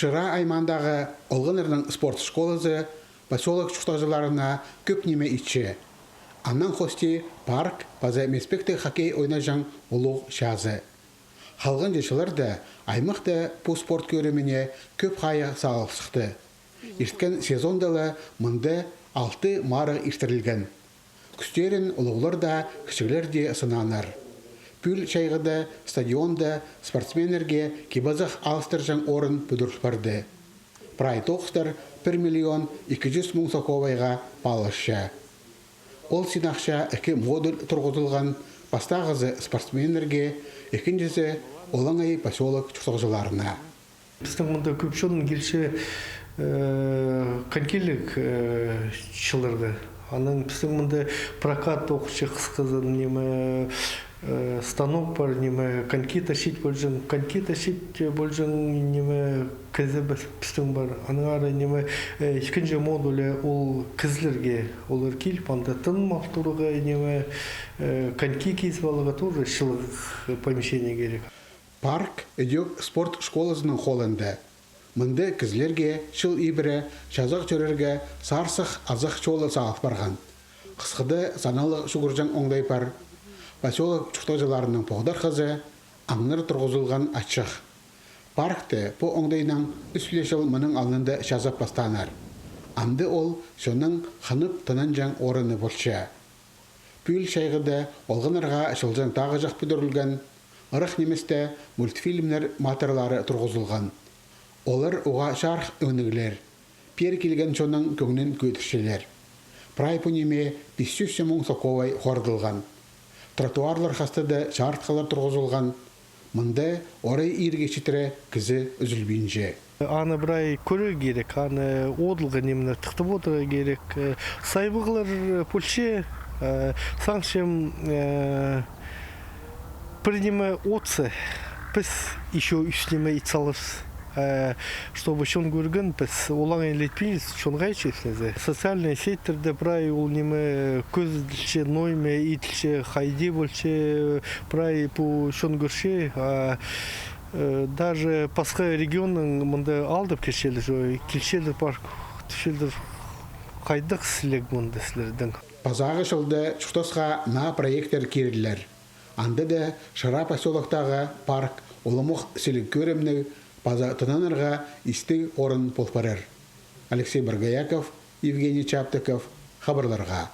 Шыра аймандағы олғынырның спорт школасы поселок чуқтажыларына көп неме итче. Аннан хости парк база меспекті хоккей ойнажан ұлық шазы. Халғын жешілер де аймақты бұл спорт көрімене көп қайы сағылсықты. Ирткен сезондалы мұнды 6 марық иртірілген. Күстерін ұлығылар да кішігілер де сынанар. Пүл шайғыда, стадионда спортсменерге кебазақ алыстыржан орын бүдіріл барды. Прай тоқыстар 1 миллион 200 мың соковайға балышы. Ол синақша 2 модуль тұрғызылған бастағызы спортсменерге, екіншісі олаңай поселок чуқтағызыларына. Біздің мұнда көпшілдің келші конькилік шылырды. Аның біздің мұнда прокат оқышы қысқызын, немі станок бар, немі коньки ташит болжың, коньки ташит болжың, немі кізі біздің бар. Аның ары немі екінші модулі ол кізлерге олар келіп, анда тын мақтуруға, немі коньки кейіз балыға тоже шылық помещение керек. Парк өдек спорт школасының қолында. Мұнды кізлерге шыл ибірі жазық жөрерге сарсық азық жолы сағып барған. Қысқыды саналы шүгіржан оңдай бар. Поселок чуқтажыларының поғдар қызы аңныр тұрғызылған açıq. Паркты по оңдайнан үслешіл мұның алынды жазап бастанар. Амды ол соның қанып тынанжан орыны болшы. Пүл шайғыды олғынырға шылжан тағы жақ бүдірілген. Ырық неместе мультфильмлер матырлары тұрғызылған. Олар уға шарх өңігілер. Пер келген соның көңнін көтіршелер. Прайпу неме 500 мың соковай қордылған. Тротуарлар қастыды шартқалар тұрғызылған. Мұнды орай иргешітірі кізі үзілбейінже. Аны бірай көрі керек, аны одылға немені тұқтып отыры керек. Сайбығылар пөлше, саңшым принимая отцы, біз еще үстеме итсалыз. Чтобы шон көрген, біз олаң елетпейіз, шон ғайчесінізі. Социальные сеттерді бірай ол немі көзділше, нойме, итілше, хайде болше, бірай бұл шон көрше, даже пасқа регионның мұнда алдып келшелдір парк, түшелдір қайдық сілек мұнда сілердің. Пазағы шылды чуқтасқа на проекттер керілер. Анда да Шыра поселоктағы парк олымық сілік көремні паза тынанырға исті орын полпарыр. Алексей Баргаяков, Евгений Чаптыков, хабарларға.